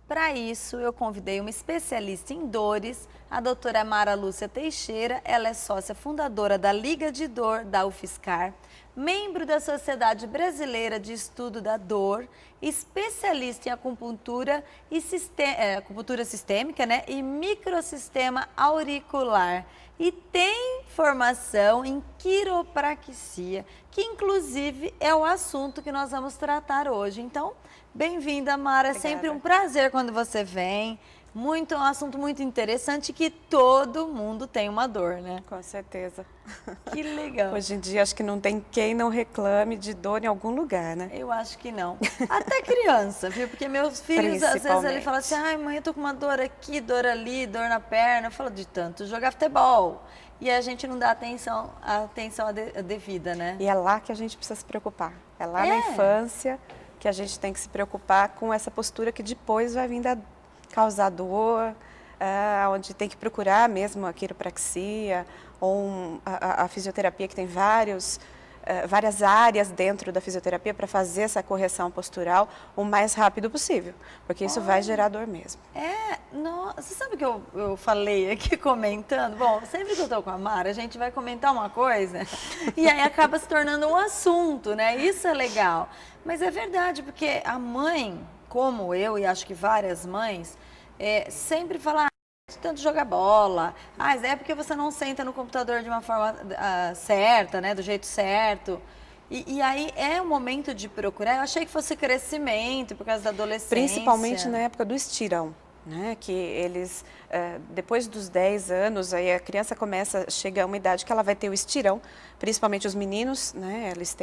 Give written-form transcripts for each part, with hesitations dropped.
Para isso, eu convidei uma especialista em dores, a doutora Mara Lúcia Teixeira. Ela é sócia fundadora da Liga de Dor da UFSCar, membro da Sociedade Brasileira de Estudo da Dor, especialista em acupuntura e acupuntura sistêmica, né, e microsistema auricular. E tem formação em quiropraxia, que inclusive é o assunto que nós vamos tratar hoje. Então, bem-vinda, Mara. É sempre um prazer quando você vem. É um assunto muito interessante, que todo mundo tem uma dor, né? Com certeza. Que legal. Hoje em dia, acho que não tem quem não reclame de dor em algum lugar, né? Eu acho que não. Até criança, viu? Porque meus filhos, às vezes, ele fala assim, ai, mãe, eu tô com uma dor aqui, dor ali, dor na perna. Eu falo, de tanto jogar futebol. E a gente não dá a atenção devida, né? E é lá que a gente precisa se preocupar. É lá na infância que a gente tem que se preocupar com essa postura que depois vai vir a causar dor, onde tem que procurar mesmo a quiropraxia ou a fisioterapia, que tem várias áreas dentro da fisioterapia para fazer essa correção postural o mais rápido possível, porque isso vai gerar dor mesmo. Você sabe que eu falei aqui comentando? Bom, sempre que eu estou com a Mara, a gente vai comentar uma coisa e aí acaba se tornando um assunto, né? Isso é legal. Mas é verdade, porque a mãe, como eu e acho que várias mães, sempre falam, tanto jogar bola, é porque você não senta no computador de uma forma certa, né, do jeito certo. E aí é o momento de procurar. Eu achei que fosse crescimento por causa da adolescência. Principalmente na época do estirão, né, que eles, depois dos 10 anos, aí a criança chega a uma idade que ela vai ter o estirão, principalmente os meninos, né, eles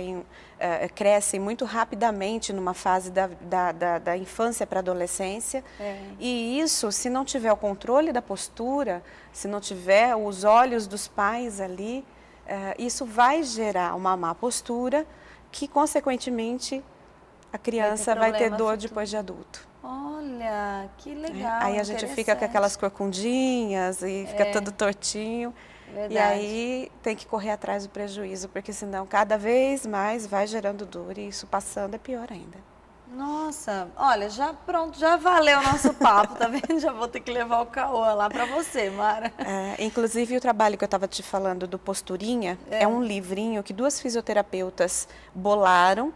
crescem muito rapidamente numa fase da infância para a adolescência, e isso, se não tiver o controle da postura, se não tiver os olhos dos pais ali, isso vai gerar uma má postura, que consequentemente a criança vai ter dor depois de adulto. Olha, que legal. Aí a gente fica com aquelas corcundinhas e fica todo tortinho. Verdade. E aí tem que correr atrás do prejuízo, porque senão cada vez mais vai gerando dor e isso passando é pior ainda. Nossa, olha, já valeu o nosso papo, tá vendo? Já vou ter que levar o caô lá para você, Mara. Inclusive o trabalho que eu estava te falando do Posturinha é um livrinho que 2 fisioterapeutas bolaram,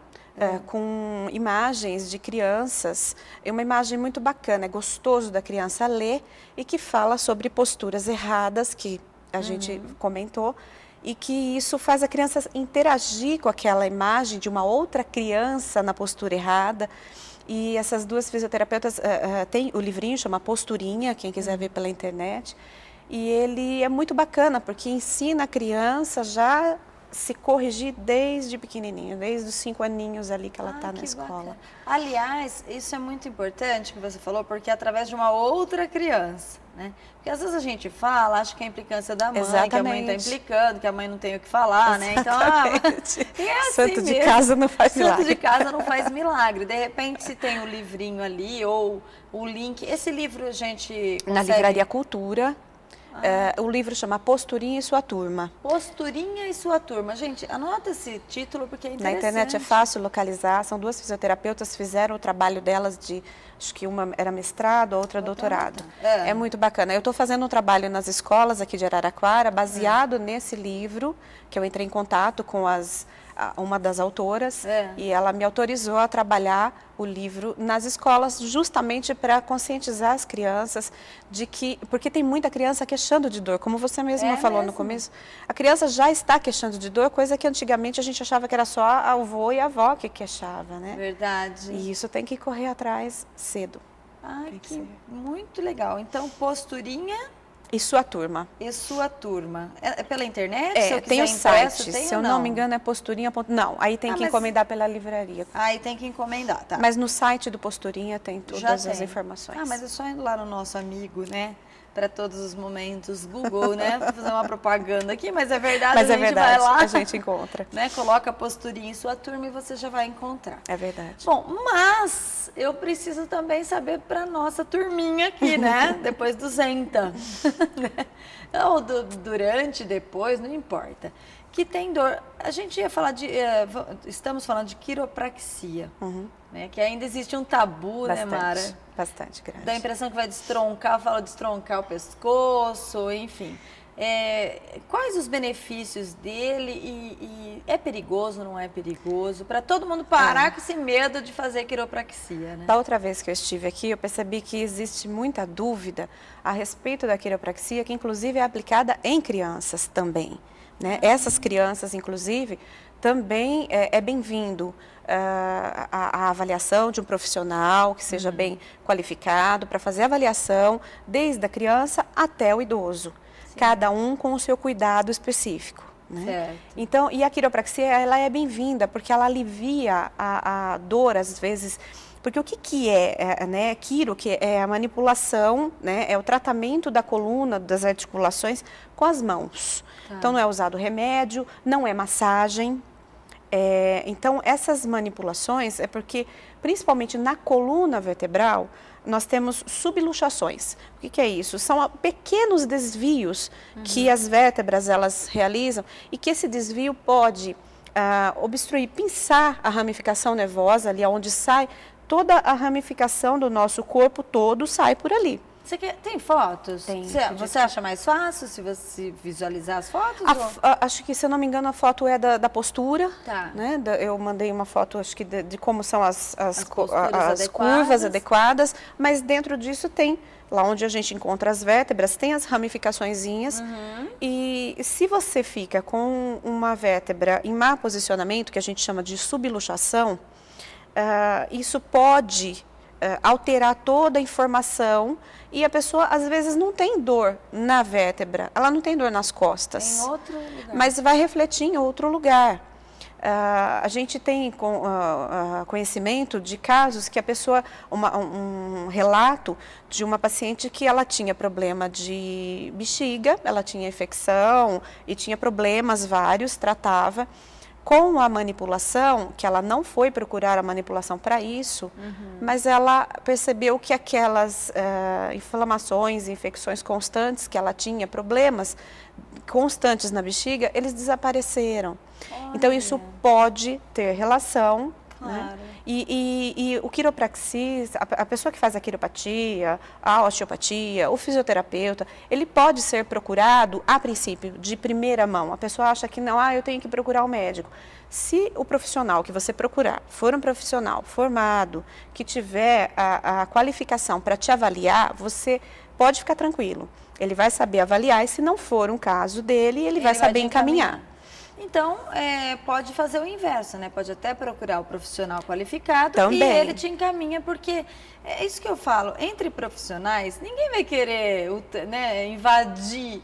com imagens de crianças. É uma imagem muito bacana, é gostoso da criança ler e que fala sobre posturas erradas, que a gente comentou, e que isso faz a criança interagir com aquela imagem de uma outra criança na postura errada. E essas 2 fisioterapeutas, tem o livrinho, chama Posturinha, quem quiser ver pela internet, e ele é muito bacana, porque ensina a criança já se corrigir desde pequenininho, desde os 5 aninhos ali que ela está na escola. Bacana. Aliás, isso é muito importante que você falou, porque é através de uma outra criança, né? Porque às vezes a gente fala, acha que é a implicância da mãe, que a mãe está implicando, que a mãe não tem o que falar, né? Então, é assim santo de casa não faz milagre. Santo de casa não faz milagre. De repente, se tem o livrinho ali ou o link, esse livro a gente consegue... Na Livraria Cultura. O livro chama Posturinha e Sua Turma. Posturinha e Sua Turma. Gente, anota esse título porque é interessante. Na internet é fácil localizar. São 2 fisioterapeutas, fizeram o trabalho delas acho que uma era mestrado, a outra doutorado. É muito bacana. Eu estou fazendo um trabalho nas escolas aqui de Araraquara, baseado nesse livro, que eu entrei em contato com uma das autoras, e ela me autorizou a trabalhar o livro nas escolas, justamente para conscientizar as crianças de que, porque tem muita criança queixando de dor, como você mesma falou no começo, a criança já está queixando de dor, coisa que antigamente a gente achava que era só a avô e a avó que queixava, né? Verdade. E isso tem que correr atrás cedo. Muito legal. Então, Posturinha... E Sua Turma. E Sua Turma. É pela internet? Tem o site, se eu não me engano é Posturinha. Não, aí tem que encomendar pela livraria. Aí tem que encomendar, tá. Mas no site do Posturinha tem todas as informações. Mas é só indo lá no nosso amigo, né? Para todos os momentos, Google, né? Vou fazer uma propaganda aqui, mas é verdade, mas a gente vai lá. A gente encontra. Né? Coloca a Posturinha em Sua Turma e você já vai encontrar. É verdade. Bom, mas eu preciso também saber para nossa turminha aqui, né? Depois do Zenta. Ou durante, depois, não importa. que tem dor. A gente ia falar estamos falando de quiropraxia, né? Que ainda existe um tabu, Bastante, né, Mara? Bastante grande. Dá a impressão que vai destroncar, fala destroncar o pescoço, enfim. Quais os benefícios dele e é perigoso, não é perigoso? Para todo mundo parar com esse medo de fazer quiropraxia, né? Da outra vez que eu estive aqui, eu percebi que existe muita dúvida a respeito da quiropraxia, que inclusive é aplicada em crianças também, né? Essas crianças, inclusive, também é bem-vindo a avaliação de um profissional que seja bem qualificado para fazer a avaliação desde a criança até o idoso. Cada um com o seu cuidado específico, né? Certo. Então, e a quiropraxia, ela é bem-vinda porque ela alivia a dor, às vezes, porque o que né? Quiro, que é a manipulação, né? É o tratamento da coluna, das articulações com as mãos. Então, não é usado remédio, não é massagem. Então, essas manipulações é porque, principalmente na coluna vertebral, nós temos subluxações. O que é isso? São pequenos desvios que as vértebras elas realizam e que esse desvio pode obstruir, pinçar a ramificação nervosa, ali onde sai toda a ramificação do nosso corpo todo, sai por ali. Tem fotos? Tem. Você acha mais fácil se você visualizar as fotos? Acho que, se eu não me engano, a foto é da postura. Tá. Né? Eu mandei uma foto, acho que de como são as adequadas. curvas adequadas, mas dentro disso tem, lá onde a gente encontra as vértebras, tem as ramificaçõezinhas. E se você fica com uma vértebra em má posicionamento, que a gente chama de subluxação, isso pode alterar toda a informação e a pessoa às vezes não tem dor na vértebra, ela não tem dor nas costas, em outro lugar, mas vai refletir em outro lugar. A gente tem conhecimento de casos que a pessoa, um relato de uma paciente que ela tinha problema de bexiga, ela tinha infecção e tinha problemas vários, tratava. Com a manipulação, que ela não foi procurar a manipulação para isso, mas ela percebeu que aquelas inflamações, infecções constantes que ela tinha, problemas constantes na bexiga, eles desapareceram. Olha. Então, isso pode ter relação. Claro. Né? E o quiropraxista, a pessoa que faz a quiropatia, a osteopatia, o fisioterapeuta, ele pode ser procurado, a princípio, de primeira mão. A pessoa acha que não, eu tenho que procurar o médico. Se o profissional que você procurar for um profissional formado, que tiver a qualificação para te avaliar, você pode ficar tranquilo. Ele vai saber avaliar e, se não for um caso dele, ele vai saber encaminhar. Então, pode fazer o inverso, né? Pode até procurar o profissional qualificado também. E ele te encaminha, porque é isso que eu falo, entre profissionais, ninguém vai querer, né, invadir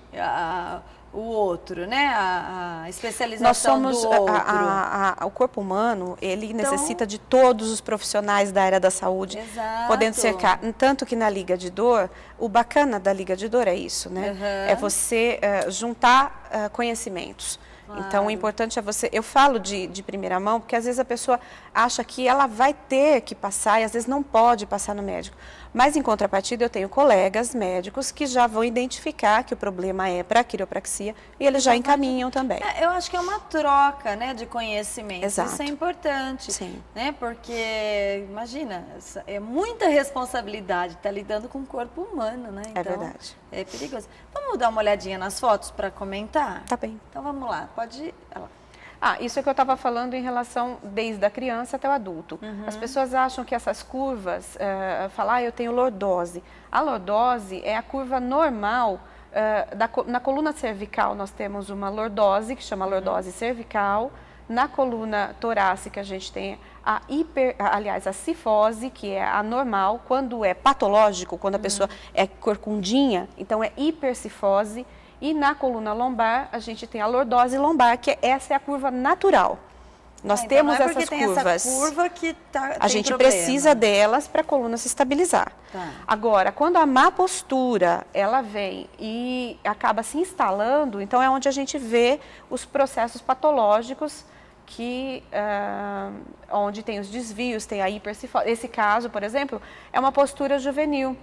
o outro, né? A especialização do outro. O corpo humano, ele necessita de todos os profissionais da área da saúde, podendo cercar. Tanto que na Liga de Dor, o bacana da Liga de Dor é isso, né? É você juntar conhecimentos. Claro. Então, o importante é você... Eu falo de primeira mão, porque às vezes a pessoa acha que ela vai ter que passar e às vezes não pode passar no médico. Mas, em contrapartida, eu tenho colegas médicos que já vão identificar que o problema é para a quiropraxia e eles já encaminham também. Eu acho que é uma troca, né, de conhecimento. Exato. Isso é importante. Sim. Né, porque, imagina, é muita responsabilidade estar lidando com o corpo humano, né? Então, é verdade. É perigoso. Vamos dar uma olhadinha nas fotos para comentar? Tá bem. Então, vamos lá. Pode ir. Isso é que eu estava falando em relação desde a criança até o adulto. As pessoas acham que essas curvas, eu tenho lordose. A lordose é a curva normal, na coluna cervical nós temos uma lordose, que chama lordose cervical. Na coluna torácica a gente tem a cifose, que é a normal. Quando é patológico, quando a pessoa é corcundinha, então é hipercifose. E na coluna lombar, a gente tem a lordose lombar, que essa é a curva natural. Nós temos essas curvas. Essa curva que a gente precisa delas para a coluna se estabilizar. Agora, quando a má postura, ela vem e acaba se instalando, então é onde a gente vê os processos patológicos, onde tem os desvios, tem a hipercifose. Esse caso, por exemplo, é uma postura juvenil.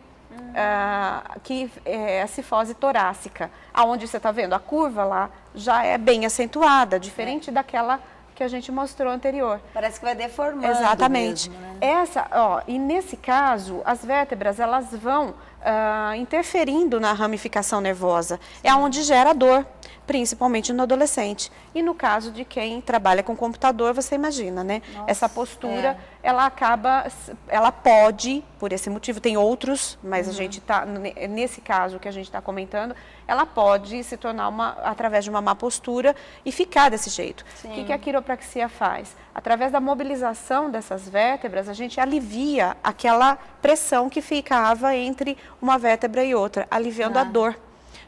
que é a cifose torácica. Aonde você está vendo, a curva lá já é bem acentuada, diferente daquela que a gente mostrou anterior. Parece que vai deformando. Exatamente. Mesmo, né? E nesse caso, as vértebras, elas vão interferindo na ramificação nervosa. É onde gera dor, principalmente no adolescente. E no caso de quem trabalha com computador, você imagina, né? Nossa, essa postura, ela pode, por esse motivo, tem outros, mas a gente está, nesse caso que a gente está comentando, ela pode se tornar através de uma má postura e ficar desse jeito. Sim. O que a quiropraxia faz? Através da mobilização dessas vértebras, a gente alivia aquela pressão que ficava entre uma vértebra e outra, aliviando a dor,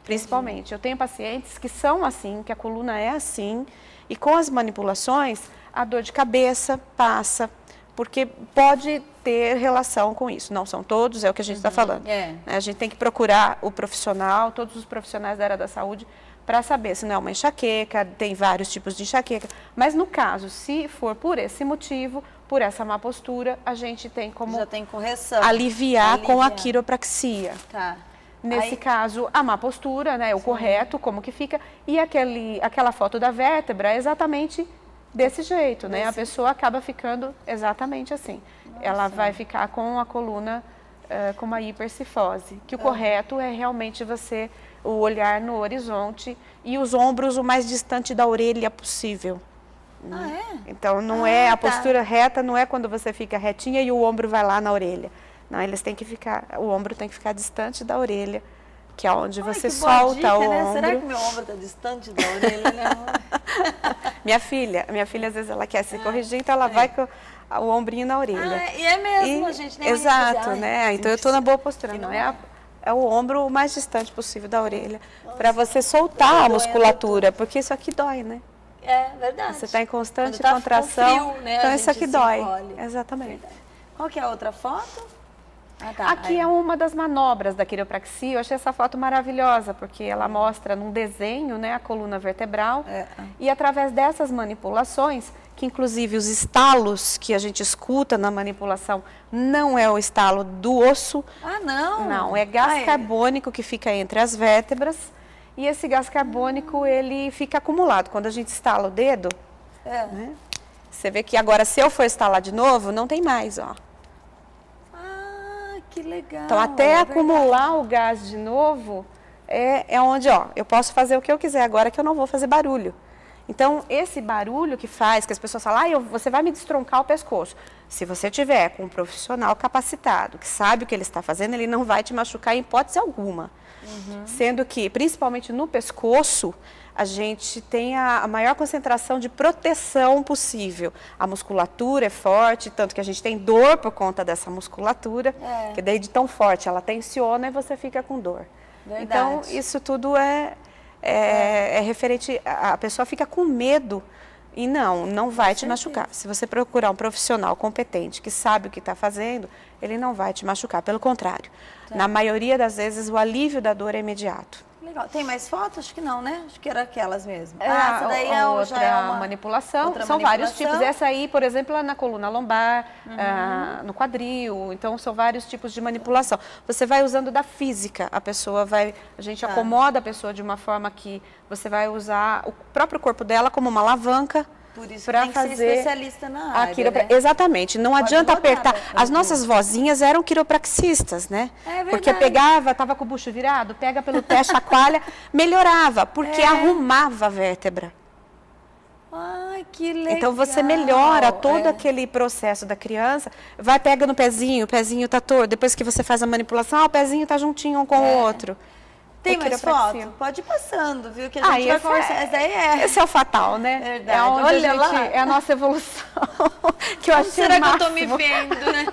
principalmente. Eu tenho pacientes que são assim, que a coluna é assim, e com as manipulações, a dor de cabeça passa, porque pode ter relação com isso. Não são todos, é o que a gente está falando. A gente tem que procurar o profissional, todos os profissionais da área da saúde, para saber se não é uma enxaqueca, tem vários tipos de enxaqueca. Mas no caso, se for por esse motivo, por essa má postura, a gente tem como já tem correção. Aliviar com a quiropraxia. Tá. Nesse caso, a má postura, né, o correto, como que fica, e aquela foto da vértebra é exatamente desse jeito, né? A pessoa acaba ficando exatamente assim. Nossa. Ela vai ficar com a coluna com uma hipercifose, que o correto é realmente o olhar no horizonte e os ombros o mais distante da orelha possível. Então, não a postura reta não é quando você fica retinha e o ombro vai lá na orelha. Não, o ombro tem que ficar distante da orelha, que é onde você solta dica, o ombro. Será que meu ombro está distante da orelha? Minha filha, às vezes, ela quer se corrigir, então ela vai com o ombrinho na orelha. E é mesmo, a gente nem exato, né? Então, eu estou na boa postura. Não é o ombro o mais distante possível da orelha, para você soltar a musculatura, porque isso aqui dói, né? É verdade. Você está em constante contração, frio, né, então isso aqui dói. Encolhe. Exatamente. Verdade. Qual que é a outra foto? Aqui é uma das manobras da quiropraxia. Eu achei essa foto maravilhosa, porque ela mostra num desenho, né, a coluna vertebral. E através dessas manipulações, que inclusive os estalos que a gente escuta na manipulação não é o estalo do osso. Não? Não, é gás carbônico que fica entre as vértebras. E esse gás carbônico, ele fica acumulado. Quando a gente estala o dedo, né, você vê que agora, se eu for estalar de novo, não tem mais, ó. Que legal. Então, até acumular o gás de novo, é onde, eu posso fazer o que eu quiser agora, que eu não vou fazer barulho. Então, esse barulho que faz, que as pessoas falam, você vai me destroncar o pescoço. Se você tiver com um profissional capacitado, que sabe o que ele está fazendo, ele não vai te machucar em hipótese alguma. Sendo que, principalmente no pescoço, a gente tem a maior concentração de proteção possível. A musculatura é forte, tanto que a gente tem dor por conta dessa musculatura, que daí de tão forte ela tensiona e você fica com dor. Verdade. Então, isso tudo é referente, a pessoa fica com medo e não vai te machucar. Se você procurar um profissional competente, que sabe o que está fazendo, ele não vai te machucar, pelo contrário. Na maioria das vezes, o alívio da dor é imediato. Legal. Tem mais fotos? Acho que não, né? Acho que era aquelas mesmo. Essa daí já é uma manipulação. São vários tipos. Essa aí, por exemplo, é na coluna lombar, no quadril. Então, são vários tipos de manipulação. Você vai usando da física. A gente acomoda a pessoa de uma forma que você vai usar o próprio corpo dela como uma alavanca. Por isso tem que ser especialista na área, né? Exatamente, não adianta apertar. As nossas vozinhas eram quiropraxistas, né? Porque estava com o bucho virado, pega pelo pé, chacoalha, melhorava, porque arrumava a vértebra. Ai, que legal. Então, você melhora todo aquele processo da criança, pega no pezinho, o pezinho tá torto, depois que você faz a manipulação, o pezinho tá juntinho um com o outro. Tem mais foto? Pode ir passando, viu? Que a gente vai conversar. Esse é o fatal, né? Verdade. É onde é a nossa evolução. Que eu achei será que eu tô me vendo, né?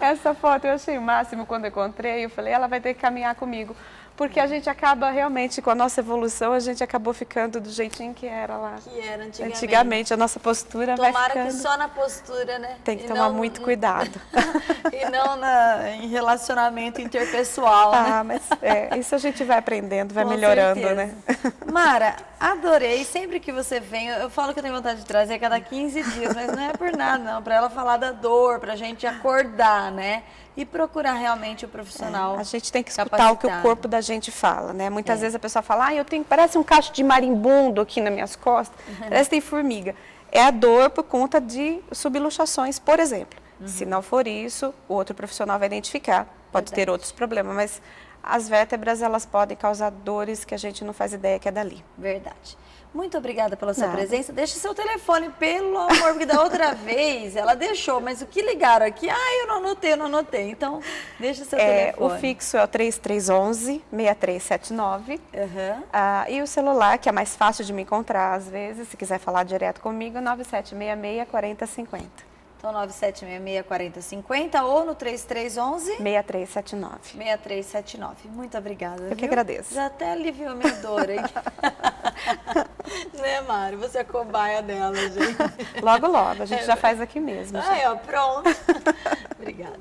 Essa foto eu achei o máximo quando eu encontrei. Eu falei, ela vai ter que caminhar comigo. Porque a gente acaba realmente, com a nossa evolução, a gente acabou ficando do jeitinho que era lá. Que era antigamente. Antigamente, a nossa postura vai ficando... Tomara que só na postura, né? Tem que tomar muito cuidado. E não em relacionamento interpessoal, né? Mas isso a gente vai aprendendo, vai melhorando, né? Mara, adorei. Sempre que você vem, eu falo que eu tenho vontade de trazer a cada 15 dias, mas não é por nada, não. Para ela falar da dor, para a gente acordar, né? e procurar realmente o profissional. A gente tem que escutar o que o corpo da gente fala, né? Muitas vezes a pessoa fala, parece um cacho de marimbondo aqui nas minhas costas, parece que tem formiga. É a dor por conta de subluxações, por exemplo. Se não for isso, o outro profissional vai identificar. Pode ter outros problemas, mas as vértebras, elas podem causar dores que a gente não faz ideia que é dali. Verdade. Muito obrigada pela sua presença. Deixe seu telefone, pelo amor, porque da outra vez ela deixou, mas o que ligaram aqui? Eu não anotei. Então, deixe seu telefone. O fixo é o 3311-6379. E o celular, que é mais fácil de me encontrar às vezes, se quiser falar direto comigo, 9766-4050. Então, 9766-4050 ou no 6379. 6379. Muito obrigada. Eu que agradeço. Já até aliviou a minha dor, hein? Né, Mari? Você é cobaia dela, gente. Logo, logo. A gente já faz aqui mesmo. Pronto. Obrigada.